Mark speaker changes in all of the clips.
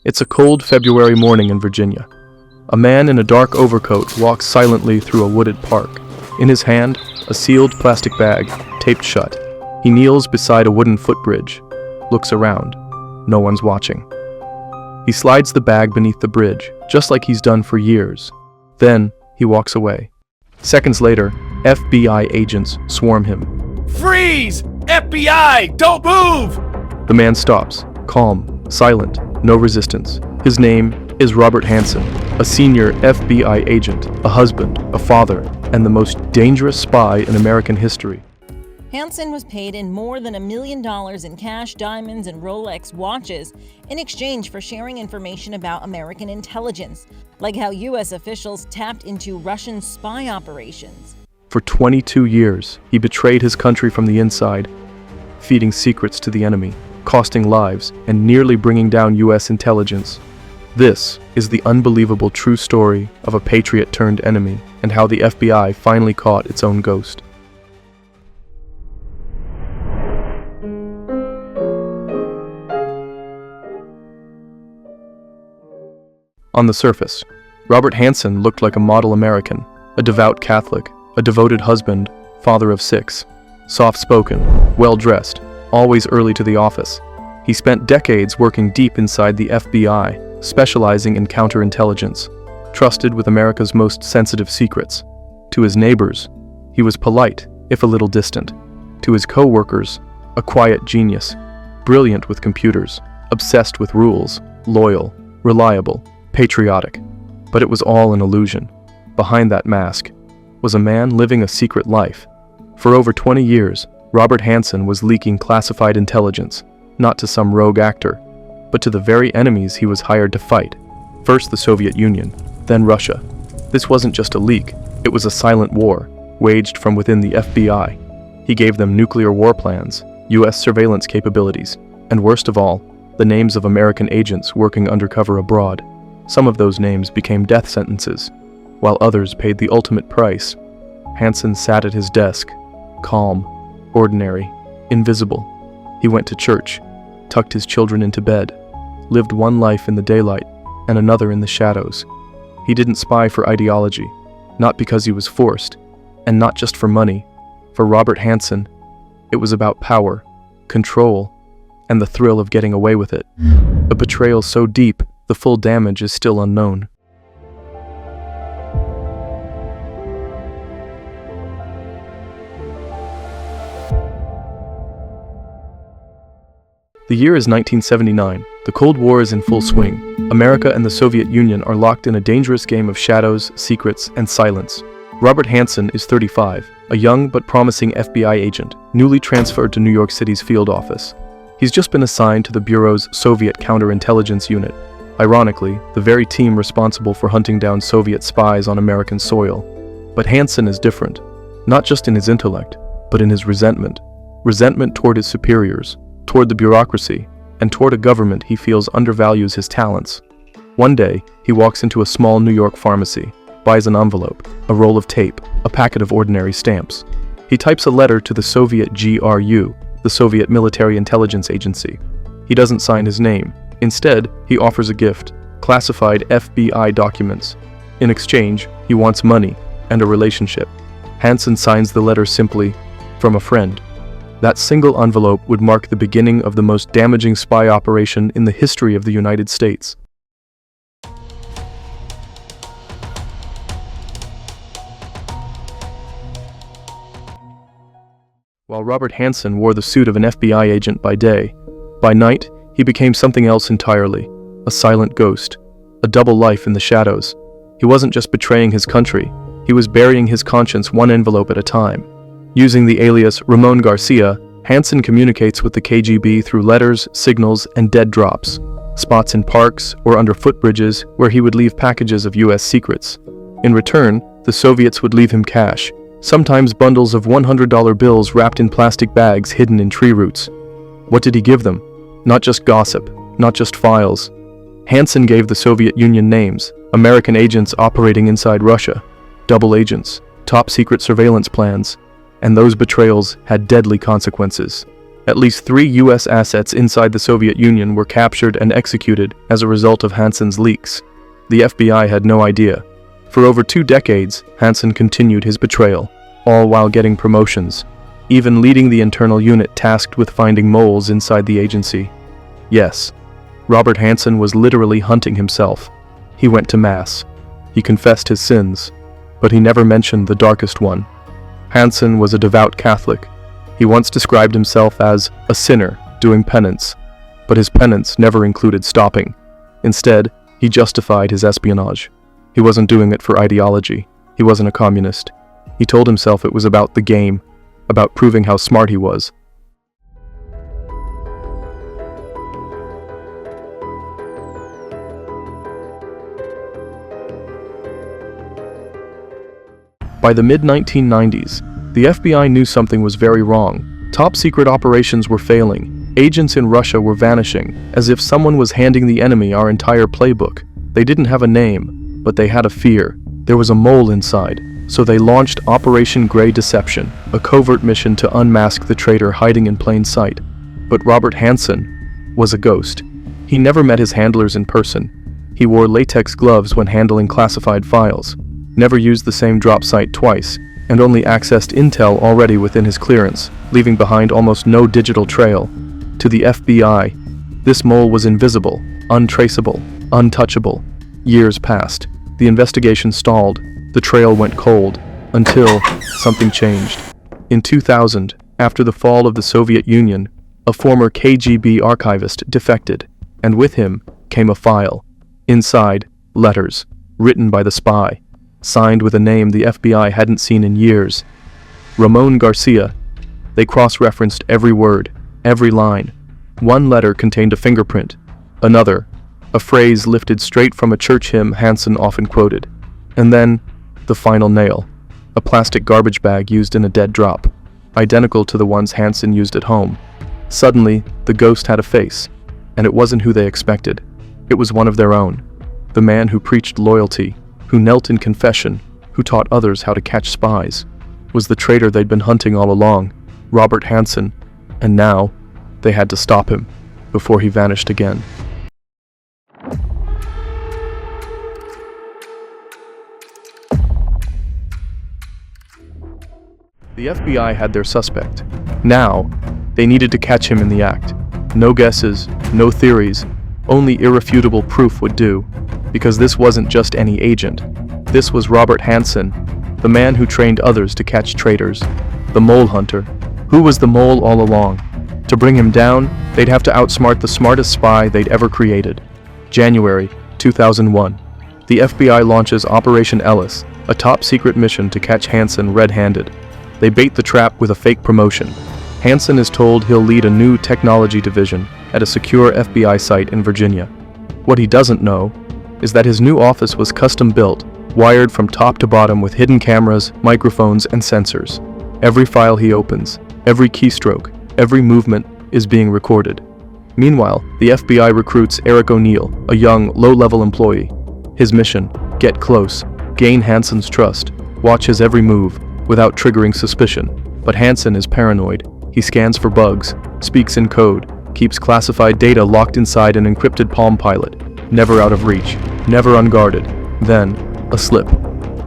Speaker 1: It's a cold February morning in Virginia. A man in a dark overcoat walks silently through a wooded park. In his hand, a sealed plastic bag, taped shut. He kneels beside a wooden footbridge, looks around. No one's watching. He slides the bag beneath the bridge, just like he's done for years. Then, he walks away. Seconds later, FBI agents swarm him.
Speaker 2: Freeze! FBI! Don't move!
Speaker 1: The man stops, calm, silent, no resistance. His name is Robert Hanssen, a senior FBI agent, a husband, a father, and the most dangerous spy in American history.
Speaker 3: Hanssen was paid in more than $1 million in cash, diamonds, and Rolex watches in exchange for sharing information about American intelligence, like how U.S. officials tapped into Russian spy operations.
Speaker 1: For 22 years, he betrayed his country from the inside, feeding secrets to the enemy, costing lives, and nearly bringing down U.S. intelligence. This is the unbelievable true story of a patriot turned enemy and how the FBI finally caught its own ghost. On the surface, Robert Hanssen looked like a model American, a devout Catholic, a devoted husband, father of 6, soft-spoken, well-dressed, always early to the office. He spent decades working deep inside the FBI, specializing in counterintelligence, trusted with America's most sensitive secrets. To his neighbors, he was polite, if a little distant. To his co-workers, a quiet genius, brilliant with computers, obsessed with rules, loyal, reliable, patriotic. But it was all an illusion. Behind that mask was a man living a secret life. For over 20 years, Robert Hanssen was leaking classified intelligence, not to some rogue actor, but to the very enemies he was hired to fight. First the Soviet Union, then Russia. This wasn't just a leak, it was a silent war, waged from within the FBI. He gave them nuclear war plans, US surveillance capabilities, and worst of all, the names of American agents working undercover abroad. Some of those names became death sentences, while others paid the ultimate price. Hanssen sat at his desk, calm, ordinary, invisible. He went to church, tucked his children into bed, lived one life in the daylight and another in the shadows. He didn't spy for ideology, not because he was forced, and not just for money. For Robert Hanssen, it was about power, control, and the thrill of getting away with it. A betrayal so deep, the full damage is still unknown. The year is 1979. The Cold War is in full swing. America and the Soviet Union are locked in a dangerous game of shadows, secrets, and silence. Robert Hanssen is 35, a young but promising FBI agent, newly transferred to New York City's field office. He's just been assigned to the Bureau's Soviet Counterintelligence Unit. Ironically, the very team responsible for hunting down Soviet spies on American soil. But Hanssen is different, not just in his intellect, but in his resentment. Resentment toward his superiors, toward the bureaucracy, and toward a government he feels undervalues his talents. One day, he walks into a small New York pharmacy, buys an envelope, a roll of tape, a packet of ordinary stamps. He types a letter to the Soviet GRU, the Soviet Military Intelligence Agency. He doesn't sign his name. Instead, he offers a gift, classified FBI documents. In exchange, he wants money and a relationship. Hanssen signs the letter simply, "From a friend." That single envelope would mark the beginning of the most damaging spy operation in the history of the United States. While Robert Hanssen wore the suit of an FBI agent by day, by night, he became something else entirely, a silent ghost, a double life in the shadows. He wasn't just betraying his country, he was burying his conscience one envelope at a time. Using the alias Ramon Garcia, Hanssen communicates with the KGB through letters, signals, and dead drops, spots in parks or under footbridges where he would leave packages of US secrets. In return, the Soviets would leave him cash, sometimes bundles of $100 bills wrapped in plastic bags hidden in tree roots. What did he give them? Not just gossip, not just files. Hanssen gave the Soviet Union names, American agents operating inside Russia, double agents, top secret surveillance plans, and those betrayals had deadly consequences. At least 3 US assets inside the Soviet Union were captured and executed as a result of Hansen's leaks. The FBI had no idea. For over 2 decades, Hansen continued his betrayal, all while getting promotions, even leading the internal unit tasked with finding moles inside the agency. Yes, Robert Hansen was literally hunting himself. He went to Mass. He confessed his sins, but he never mentioned the darkest one. Hansen was a devout Catholic. He once described himself as a sinner doing penance, but his penance never included stopping. Instead, he justified his espionage. He wasn't doing it for ideology. He wasn't a communist. He told himself it was about the game, about proving how smart he was. By the mid-1990s, the FBI knew something was very wrong. Top-secret operations were failing. Agents in Russia were vanishing, as if someone was handing the enemy our entire playbook. They didn't have a name, but they had a fear. There was a mole inside, so they launched Operation Grey Deception, a covert mission to unmask the traitor hiding in plain sight. But Robert Hansen was a ghost. He never met his handlers in person. He wore latex gloves when handling classified files, never used the same drop site twice, and only accessed intel already within his clearance, leaving behind almost no digital trail. To the FBI, this mole was invisible, untraceable, untouchable. Years passed. The investigation stalled. The trail went cold, until something changed. In 2000, after the fall of the Soviet Union, a former KGB archivist defected, and with him came a file. Inside, letters, written by the spy, signed with a name the FBI hadn't seen in years. Ramon Garcia. They cross-referenced every word, every line. One letter contained a fingerprint. Another, a phrase lifted straight from a church hymn Hansen often quoted. And then, the final nail, a plastic garbage bag used in a dead drop, identical to the ones Hansen used at home. Suddenly, the ghost had a face, and it wasn't who they expected. It was one of their own, the man who preached loyalty, who knelt in confession, who taught others how to catch spies, was the traitor they'd been hunting all along, Robert Hansen, and now they had to stop him before he vanished again. The FBI had their suspect. Now, they needed to catch him in the act. No guesses, no theories, only irrefutable proof would do. Because this wasn't just any agent. This was Robert Hansen, the man who trained others to catch traitors, the mole hunter. Who was the mole all along? To bring him down, they'd have to outsmart the smartest spy they'd ever created. January 2001. The FBI launches Operation Ellis, a top-secret mission to catch Hansen red-handed. They bait the trap with a fake promotion. Hansen is told he'll lead a new technology division at a secure FBI site in Virginia. What he doesn't know is that his new office was custom-built, wired from top to bottom with hidden cameras, microphones, and sensors. Every file he opens, every keystroke, every movement is being recorded. Meanwhile, the FBI recruits Eric O'Neill, a young, low-level employee. His mission: get close, gain Hansen's trust, watch his every move, without triggering suspicion. But Hansen is paranoid. He scans for bugs, speaks in code, keeps classified data locked inside an encrypted Palm Pilot, never out of reach, never unguarded. Then, a slip.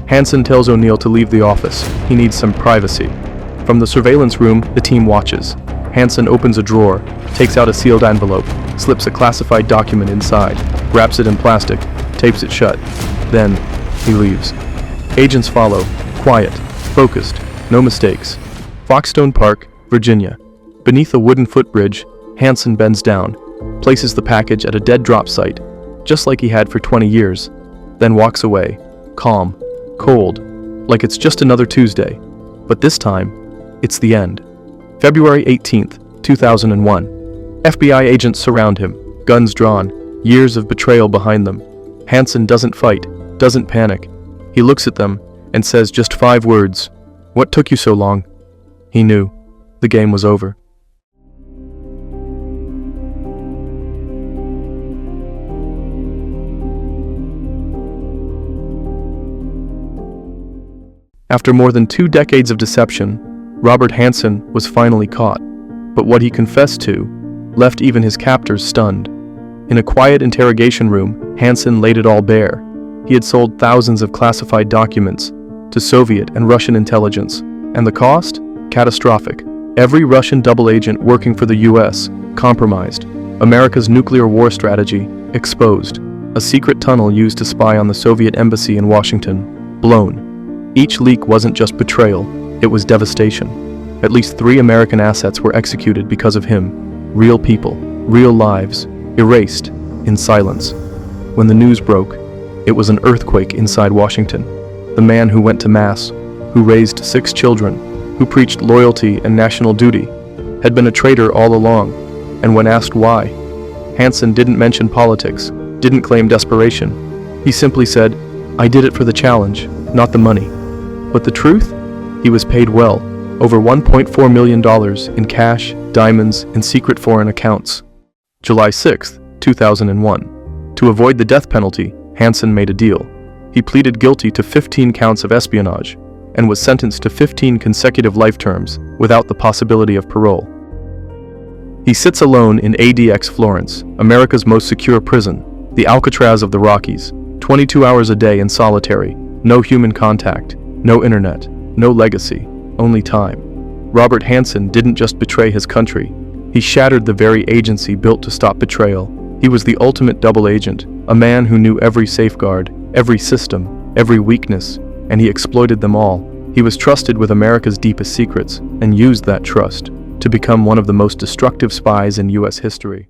Speaker 1: Hansen tells O'Neill to leave the office. He needs some privacy. From the surveillance room, the team watches. Hansen opens a drawer, takes out a sealed envelope, slips a classified document inside, wraps it in plastic, tapes it shut. Then, he leaves. Agents follow, quiet, focused, no mistakes. Foxstone Park, Virginia. Beneath a wooden footbridge, Hansen bends down, places the package at a dead drop site, just like he had for 20 years, then walks away, calm, cold, like it's just another Tuesday. But this time, it's the end. February 18th, 2001. FBI agents surround him, guns drawn, years of betrayal behind them. Hansen doesn't fight, doesn't panic. He looks at them and says just 5 words. "What took you so long?" He knew. The game was over. After more than 2 decades of deception, Robert Hansen was finally caught. But what he confessed to left even his captors stunned. In a quiet interrogation room, Hansen laid it all bare. He had sold thousands of classified documents to Soviet and Russian intelligence. And the cost? Catastrophic. Every Russian double agent working for the US compromised. America's nuclear war strategy exposed. A secret tunnel used to spy on the Soviet embassy in Washington blown. Each leak wasn't just betrayal, it was devastation. At least 3 American assets were executed because of him. Real people, real lives, erased in silence. When the news broke, it was an earthquake inside Washington. The man who went to Mass, who raised 6 children, who preached loyalty and national duty, had been a traitor all along. And when asked why, Hansen didn't mention politics, didn't claim desperation. He simply said, "I did it for the challenge, not the money." But the truth? He was paid well, over $1.4 million in cash, diamonds, and secret foreign accounts. July 6, 2001. To avoid the death penalty, Hansen made a deal. He pleaded guilty to 15 counts of espionage and was sentenced to 15 consecutive life terms without the possibility of parole. He sits alone in ADX Florence, America's most secure prison, the Alcatraz of the Rockies, 22 hours a day in solitary, no human contact, no internet, no legacy, only time. Robert Hansen didn't just betray his country, he shattered the very agency built to stop betrayal. He was the ultimate double agent, a man who knew every safeguard, every system, every weakness, and he exploited them all. He was trusted with America's deepest secrets and used that trust to become one of the most destructive spies in US history.